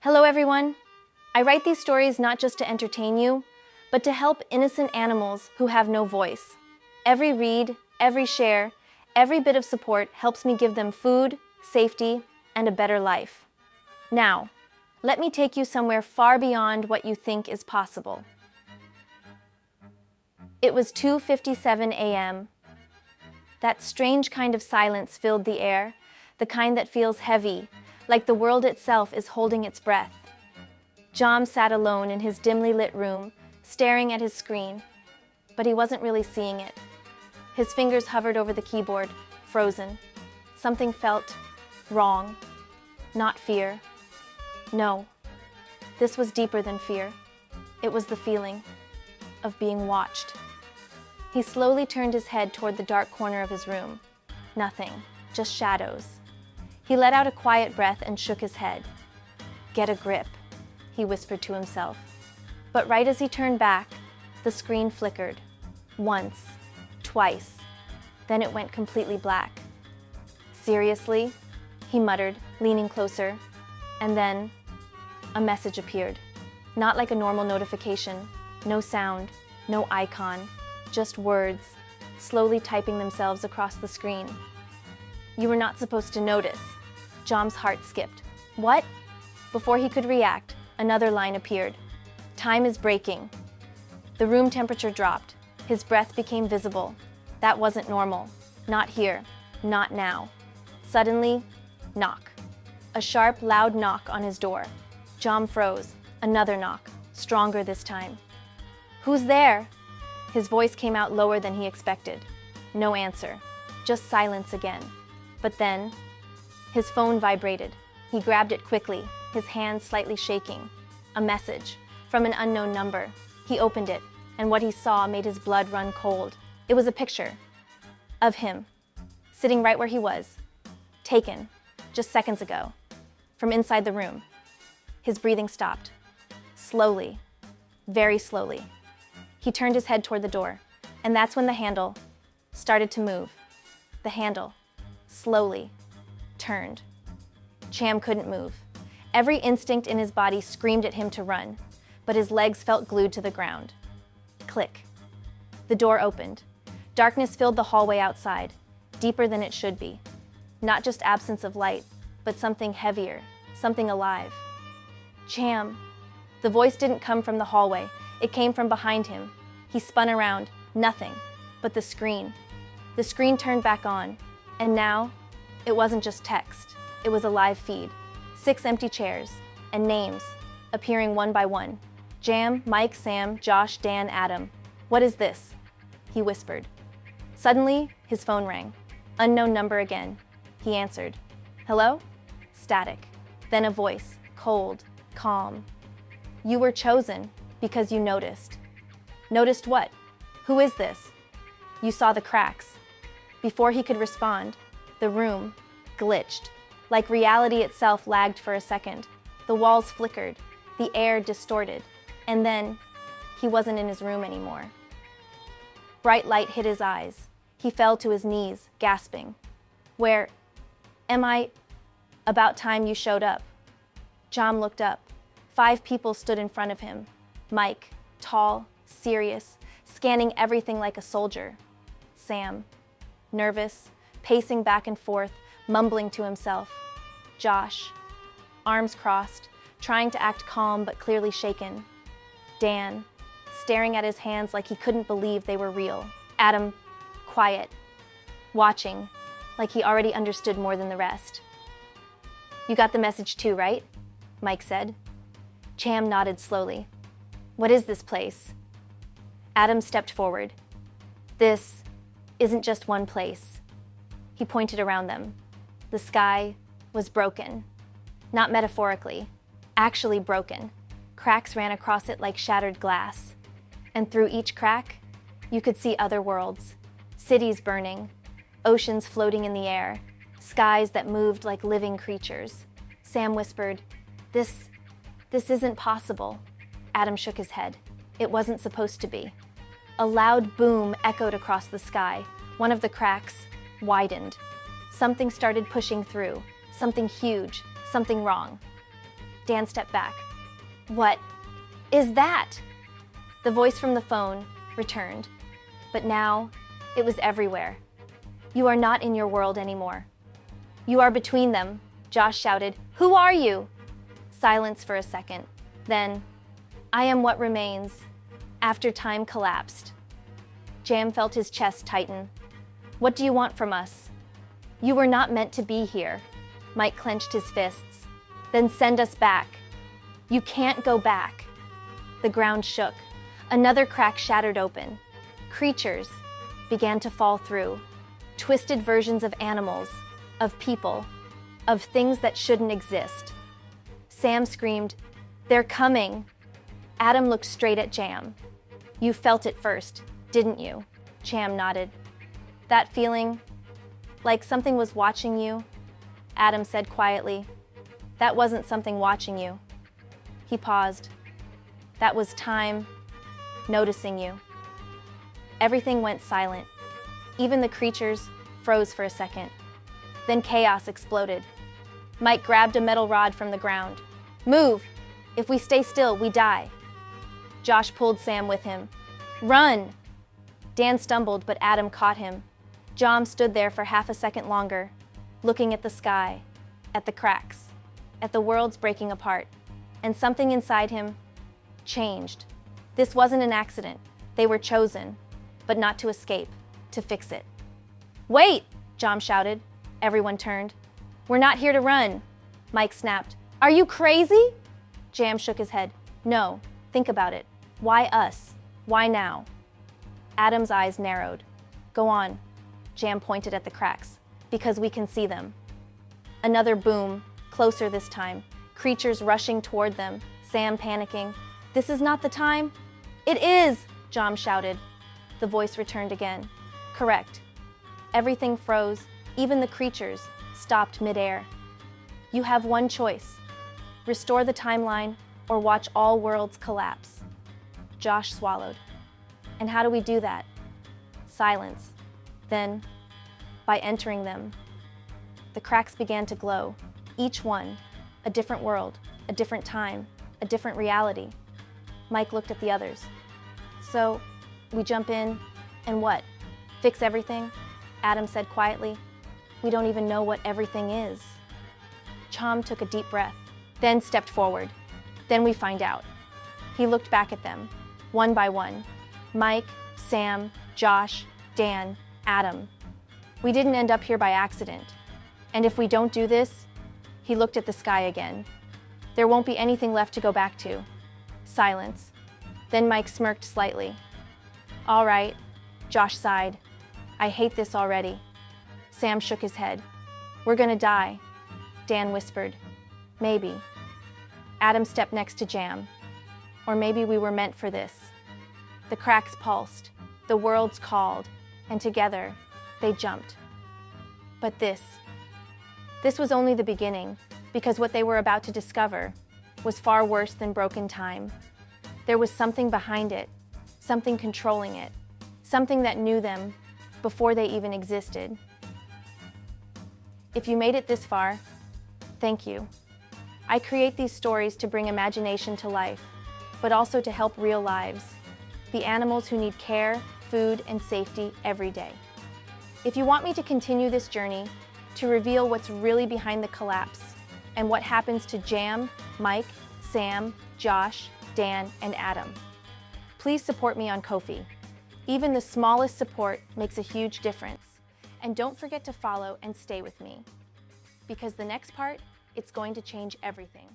Hello everyone! I write these stories not just to entertain you, but to help innocent animals who have no voice. Every read, every share, every bit of support helps me give them food, safety, and a better life. Now, let me take you somewhere far beyond what you think is possible. It was 2:57 a.m. That strange kind of silence filled the air, the kind that feels heavy, like the world itself is holding its breath. Jham sat alone in his dimly lit room, staring at his screen, but he wasn't really seeing it. His fingers hovered over the keyboard, frozen. Something felt wrong. Not fear. No, this was deeper than fear. It was the feeling of being watched. He slowly turned his head toward the dark corner of his room. Nothing, just shadows. He let out a quiet breath and shook his head. "Get a grip," he whispered to himself. But right as he turned back, the screen flickered. Once, twice, then it went completely black. "Seriously?" he muttered, leaning closer. And then, a message appeared. Not like a normal notification. No sound, no icon, just words, slowly typing themselves across the screen. "You were not supposed to notice." Jham's heart skipped. "What?" Before he could react, another line appeared. "Time is breaking." The room temperature dropped. His breath became visible. That wasn't normal. Not here. Not now. Suddenly, knock. A sharp, loud knock on his door. Jham froze. Another knock, stronger this time. "Who's there?" His voice came out lower than he expected. No answer. Just silence again. But then, his phone vibrated. He grabbed it quickly, his hands slightly shaking. A message from an unknown number. He opened it, and what he saw made his blood run cold. It was a picture of him, sitting right where he was, taken just seconds ago, from inside the room. His breathing stopped. Slowly, very slowly. He turned his head toward the door, and that's when the handle started to move. The handle, slowly, turned. Jham couldn't move. Every instinct in his body screamed at him to run, but his legs felt glued to the ground. Click. The door opened. Darkness filled the hallway outside, deeper than it should be. Not just absence of light, but something heavier, something alive. "Jham." The voice didn't come from the hallway. It came from behind him. He spun around. Nothing but the screen. The screen turned back on, and now it wasn't just text. It was a live feed. 6 empty chairs, and names, appearing one by one. Jham, Mike, Sam, Josh, Dan, Adam. "What is this?" he whispered. Suddenly, his phone rang. Unknown number again. He answered. "Hello?" Static. Then a voice, cold, calm. "You were chosen because you noticed." "Noticed what? Who is this?" "You saw the cracks." Before he could respond, the room glitched. Like reality itself lagged for a second. The walls flickered, the air distorted, and then he wasn't in his room anymore. Bright light hit his eyes. He fell to his knees, gasping. "Where am I? About time you showed up." Jham looked up. 5 people stood in front of him. Mike, tall, serious, scanning everything like a soldier. Sam, nervous, pacing back and forth, mumbling to himself. Josh, arms crossed, trying to act calm but clearly shaken. Dan, staring at his hands like he couldn't believe they were real. Adam, quiet, watching, like he already understood more than the rest. "You got the message too, right?" Mike said. Jham nodded slowly. "What is this place?" Adam stepped forward. "This isn't just one place." He pointed around them. The sky was broken. Not metaphorically, actually broken. Cracks ran across it like shattered glass. And through each crack, you could see other worlds. Cities burning, oceans floating in the air, skies that moved like living creatures. Sam whispered, This isn't possible." Adam shook his head. It wasn't supposed to be. A loud boom echoed across the sky. One of the cracks widened. Something started pushing through. Something huge. Something wrong. Dan stepped back. What is that? The voice from the phone returned, but now it was everywhere. You are not in your world anymore. You are between them, Josh shouted. Who are you? Silence for a second. Then, I am what remains after time collapsed. Jham felt his chest tighten. What do you want from us? You were not meant to be here. Mike clenched his fists. Then send us back. You can't go back. The ground shook. Another crack shattered open. Creatures began to fall through. Twisted versions of animals, of people, of things that shouldn't exist. Sam screamed, "They're coming!" Adam looked straight at Jham. You felt it first, didn't you? Jham nodded. That feeling, like something was watching you? Adam said quietly. That wasn't something watching you. He paused. That was time noticing you. Everything went silent. Even the creatures froze for a second. Then chaos exploded. Mike grabbed a metal rod from the ground. Move! If we stay still, we die. Josh pulled Sam with him. Run! Dan stumbled, but Adam caught him. Jham stood there for half a second longer, looking at the sky, at the cracks, at the worlds breaking apart, and something inside him changed. This wasn't an accident. They were chosen, but not to escape, to fix it. Wait! Jham shouted. Everyone turned. We're not here to run. Mike snapped. Are you crazy? Jham shook his head. No, think about it. Why us? Why now? Adam's eyes narrowed. Go on. Jham pointed at the cracks. Because we can see them. Another boom, closer this time. Creatures rushing toward them. Sam panicking. This is not the time. It is, Jham shouted. The voice returned again. Correct. Everything froze. Even the creatures stopped midair. You have one choice. Restore the timeline or watch all worlds collapse. Josh swallowed. And how do we do that? Silence. Then, by entering them. The cracks began to glow. Each one, a different world, a different time, a different reality. Mike looked at the others. So, we jump in, and what? Fix everything? Adam said quietly. We don't even know what everything is. Jham took a deep breath, then stepped forward. Then we find out. He looked back at them, one by one. Mike, Sam, Josh, Dan, Adam. We didn't end up here by accident. And if we don't do this, he looked at the sky again. There won't be anything left to go back to. Silence. Then Mike smirked slightly. All right, Josh sighed. I hate this already. Sam shook his head. We're gonna die, Dan whispered. Maybe. Adam stepped next to Jham. Or maybe we were meant for this. The cracks pulsed, the worlds called, and together, they jumped. But this was only the beginning, because what they were about to discover was far worse than broken time. There was something behind it, something controlling it, something that knew them before they even existed. If you made it this far, thank you. I create these stories to bring imagination to life, but also to help real lives, the animals who need care, food, and safety every day. If you want me to continue this journey, to reveal what's really behind the collapse, and what happens to Jham, Mike, Sam, Josh, Dan, and Adam, please support me on Ko-fi. Even the smallest support makes a huge difference. And don't forget to follow and stay with me. Because the next part, it's going to change everything.